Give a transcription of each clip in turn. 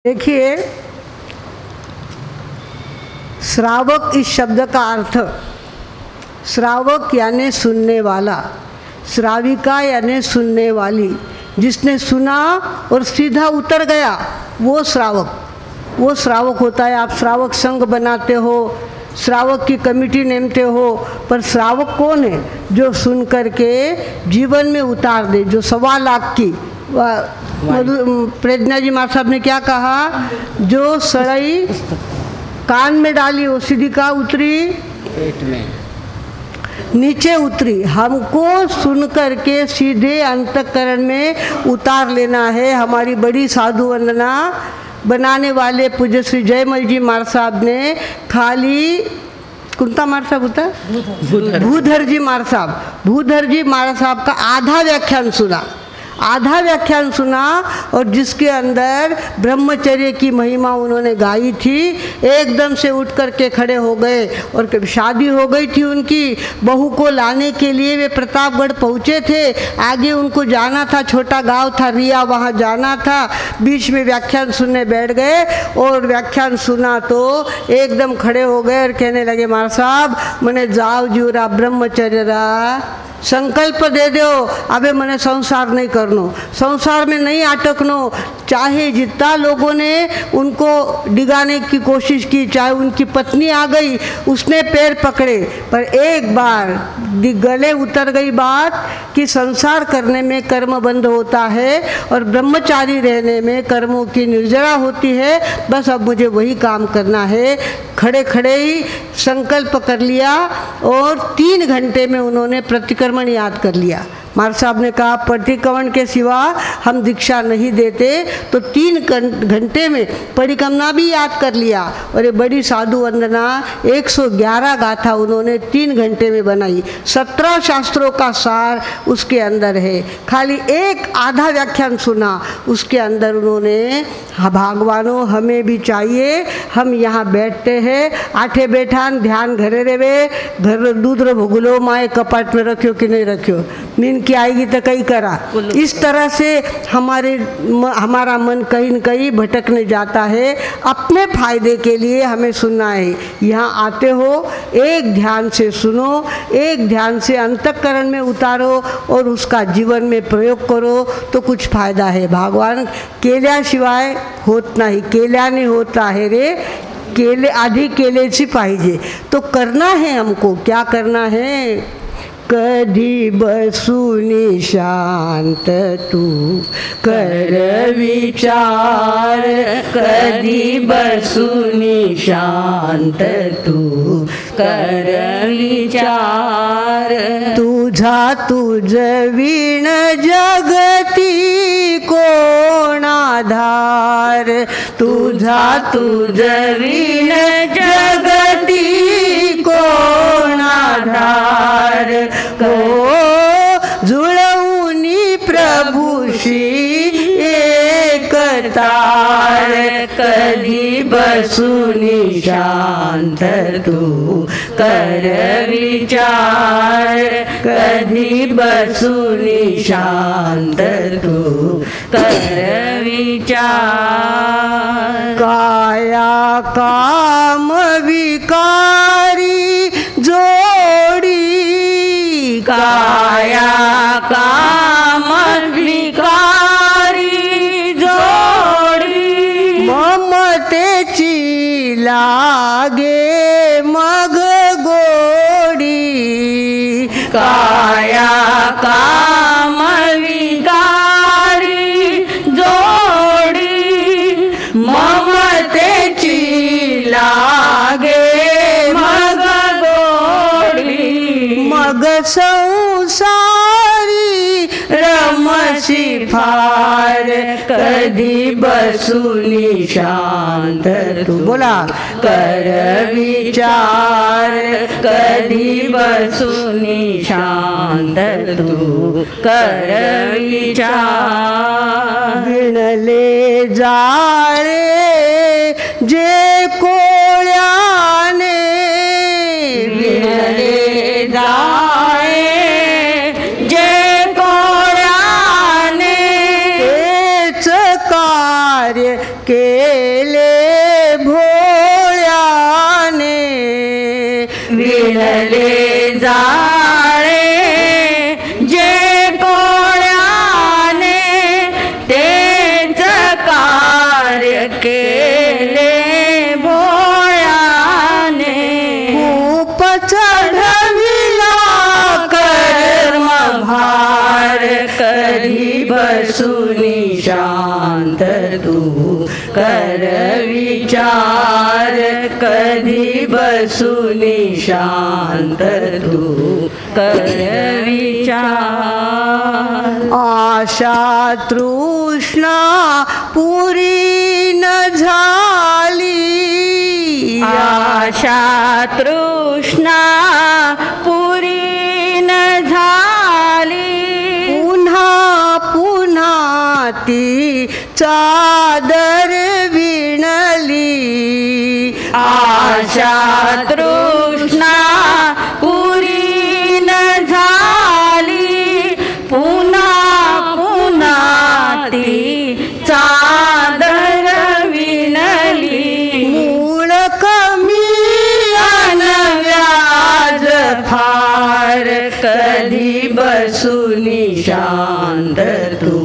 देखिए, श्रावक इस शब्द का अर्थ, श्रावक यानी सुनने वाला, श्राविका यानी सुनने वाली, जिसने सुना और सीधा उतर गया वो श्रावक होता है। आप श्रावक संघ बनाते हो, श्रावक की कमेटी नेमते हो, पर श्रावक कौन है? जो सुन करके जीवन में उतार दे। जो 1.25 लाख की प्रज्ञा जी माँ साहब ने क्या कहा, जो सड़ई कान में डाली वो सीधी कहाँ उतरी? पेट में नीचे उतरी। हमको सुन करके सीधे अंतःकरण में उतार लेना है। हमारी बड़ी साधु वंदना बनाने वाले पूज्य श्री जयमल जी मार साहब ने खाली कुंता मार साहब होता है भूधर जी मार साहब का आधा व्याख्यान सुना और जिसके अंदर ब्रह्मचर्य की महिमा उन्होंने गाई थी। एकदम से उठ करके खड़े हो गए और शादी हो गई थी उनकी। बहू को लाने के लिए वे प्रतापगढ़ पहुँचे थे। आगे उनको जाना था, छोटा गांव था रिया, वहाँ जाना था। बीच में व्याख्यान सुनने बैठ गए और व्याख्यान सुना तो एकदम खड़े हो गए और कहने लगे, मार साहब मैंने जाओ जीवरा ब्रह्मचर्य रा संकल्प दे दो। अबे मैंने संसार नहीं करनो, संसार में नहीं अटकनो। चाहे जितना लोगों ने उनको डिगाने की कोशिश की, चाहे उनकी पत्नी आ गई उसने पैर पकड़े, पर एक बार गले उतर गई बात कि संसार करने में कर्म बंद होता है और ब्रह्मचारी रहने में कर्मों की निर्जरा होती है। बस अब मुझे वही काम करना है। खड़े खड़े ही संकल्प कर लिया और 3 घंटे में उन्होंने प्रतिक्रमण याद कर लिया। मार साहब ने कहा, प्रतिक्रमण के सिवा हम दीक्षा नहीं देते, तो 3 घंटे में परिक्रमणा भी याद कर लिया। और ये बड़ी साधु वंदना 111 गाथा उन्होंने 3 घंटे में बनाई। 17 शास्त्रों का सार उसके अंदर है। खाली एक आधा व्याख्यान सुना, उसके अंदर उन्होंने भगवानों हमें भी चाहिए, हम यहाँ बैठते हैं, आठे बैठान ध्यान घरे रेवे, घर दूध रो भुगलो माए कपाट में रखियो कि नहीं रखियो, नींद की आएगी तो कहीं करा। इस तरह से हमारा मन कहीं न कहीं भटकने जाता है। अपने फायदे के लिए हमें सुनना है। यहाँ आते हो, एक ध्यान से सुनो, एक ध्यान से अंतःकरण में उतारो और उसका जीवन में प्रयोग करो तो कुछ फायदा है। भगवान केल्याशिवाय होत नाही, केल्याने होता है रे, केले आधी केलेची पाहिजे। तो करना है हमको, क्या करना है? कधी बसूनी शांत तू कर विचार, कधी बसूनी शांत तू कर विचार। तुझा तुझ विण जगती कोण आधार, तुझा तुझ विण जगती कोण आधार। को जुळवूनी प्रभूशी एकतार, कधी बसूनी शांत तू कर विचार, कधी बसूनी शांत तू कर विचार। काया काम विकारी जोडी, काया काम विकारी जोडी, ममतेची लागे मग गोडी। काया काम विकारी जोडी, ममतेची लागे मग गोडी। मग संसारी रमसी फार, कधी बसूनी शांत तू बोला कर विचार, कधी बसूनी शांत तू कर विचार। विणले जाळे जे कोळ्याने, विणले जाळे जे कोळ्याने, तेच कार्य के केले भोळ्याने, विणले जाळे जे कोळ्याने, तेच कार्य केले भोळ्याने. खूप चढविला कर्म भार कधी बसूनी शांत तू कर विचार, कधी बसूनी शांत तू कर विचार. आशा तृष्णा पुरी न झाली, आशा तृष्णा पुरी न झाली, पुन्हा पुन्हा ती चादर विणली. आशा तृष्णा पुरी न झाली, पुन्हा पुन्हा ती चादर विणली. मूळ कमी अन व्याज फार कधी बसूनी शांत तू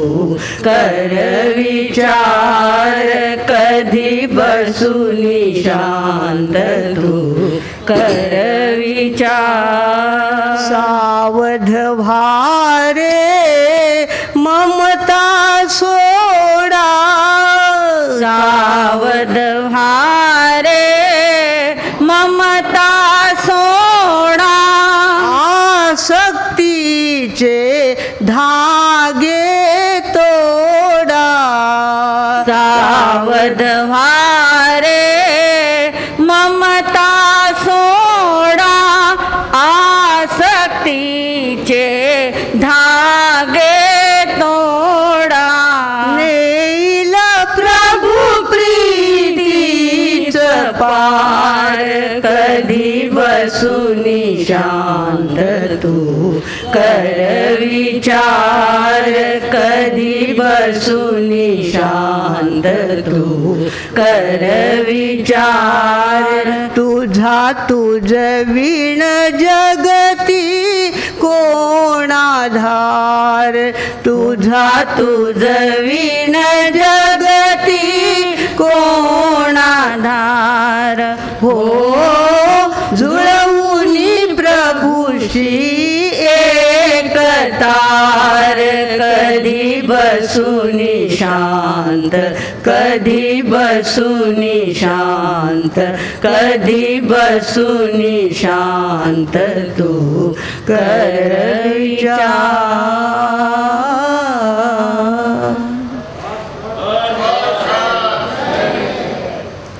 कर विचार, कधी बसूनी शांत तू कर विचार. सावध भारे ममता सोडा, सावध भारे ममता सोडा, आसक्तीचे धागे तोडा. सावध भारे ममता सोडा, आसक्तीचे धागे तोडा. नेईल प्रभु प्रीतीच पार कधी बसूनी शांत तू कर विचार, कधी बसूनी शांत तू कर विचार. तुझा तुझ विण जगती कोण आधार, तुझा तुझ विण जगती कोण आधार. हो जुळवूनी प्रभूशी एक तार कधी बसूनी शांत, कधी बसूनी शांत, कधी बसूनी शांत तू कर विचार.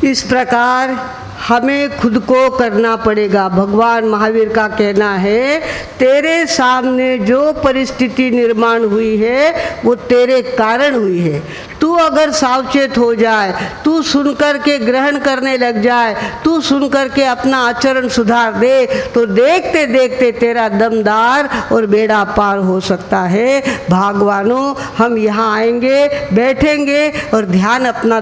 इस प्रकार हमें खुद को करना पड़ेगा. भगवान महावीर का कहना है, तेरे सामने जो परिस्थिति निर्माण हुई है वो तेरे कारण हुई है. तू अगर सावचेत हो जाए, तू सुनकर के ग्रहण करने लग जाए, तू सुनकर के अपना आचरण सुधार दे, तो देखते देखते तेरा दमदार और बेड़ा पार हो सकता है. भागवानों, हम यहाँ आएंगे, बैठेंगे और ध्यान अपना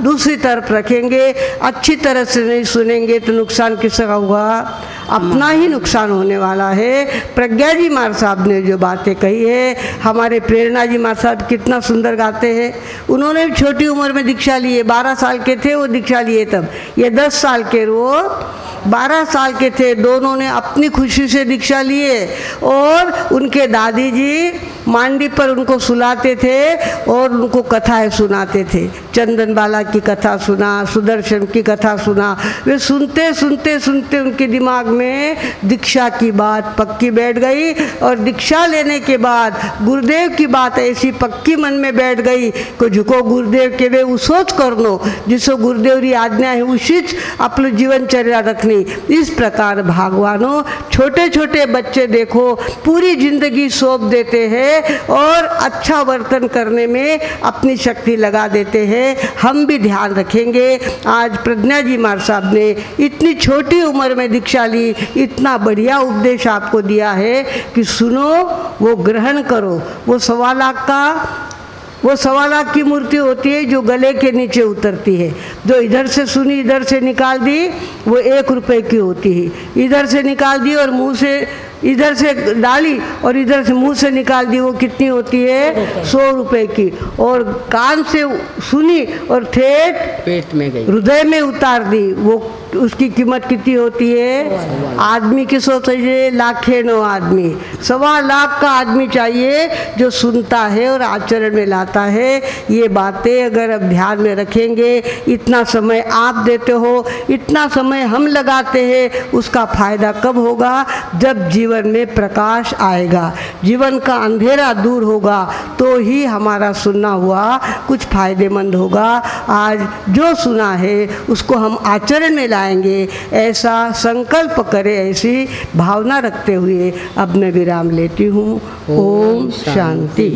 दूसरी तरफ रखेंगे. अच्छी तरह से नहीं सुनेंगे तो नुकसान किसका होगा? अपना ही नुकसान होने वाला है. प्रज्ञा जी मार साहब ने जो बातें कही है, हमारे प्रेरणा जी मार साहब कितना सुंदर गाते हैं. उन्होंने भी छोटी उम्र में दीक्षा लिए, 12 साल के थे वो दीक्षा लिए तब. ये 10 साल के, वो 12 साल के थे. दोनों ने अपनी खुशी से दीक्षा लिए और उनके दादी जी मांडी पर उनको सुलाते थे और उनको कथाएं सुनाते थे. चंदन बाला की कथा सुना, सुदर्शन की कथा सुना. वे सुनते सुनते सुनते उनके दिमाग में दीक्षा की बात पक्की बैठ गई. और दीक्षा लेने के बाद गुरुदेव की बात ऐसी पक्की मन में बैठ गई कि झुको गुरुदेव के वे उसोच करनो, जिसो गुरुदेव री आज्ञा है उसीच आपलं जीवनचर्या रखनी. इस प्रकार भागवानों, छोटे छोटे बच्चे देखो पूरी जिंदगी सौंप देते हैं और अच्छा वर्तन करने में अपनी शक्ति लगा देते हैं. हम भी ध्यान रखेंगे. आज प्रज्ञा जी मार साहब ने इतनी छोटी उम्र में दीक्षा ली, इतना बढ़िया उपदेश आपको दिया है कि सुनो, वो ग्रहण करो. वो 1.25 लाख का वो 1.25 लाख की मूर्ति होती है जो गले के नीचे उतरती है। जो इधर से सुनी इधर से निकाल दी वो 1 रुपए की होती है, इधर से निकाल दी और मुंह से इधर से डाली और इधर से मुंह से निकाल दी वो कितनी होती है 100 रुपए की। और कान से सुनी और ठेठ पेट में गई, हृदय में उतार दी वो उसकी कीमत कितनी होती है। आदमी की सोच है लाखे नो आदमी, 1.25 लाख का आदमी चाहिए जो सुनता है और आचरण में लाता है। ये बातें अगर अब ध्यान में रखेंगे, इतना समय आप देते हो, इतना समय हम लगाते हैं, उसका फायदा कब होगा? जब जीवन में प्रकाश आएगा, जीवन का अंधेरा दूर होगा तो ही हमारा सुनना हुआ कुछ फायदेमंद होगा। आज जो सुना है उसको हम आचरण में लाएंगे, ऐसा संकल्प करें, ऐसी भावना रखते हुए अब मैं विराम लेती हूँ। ओम शांति।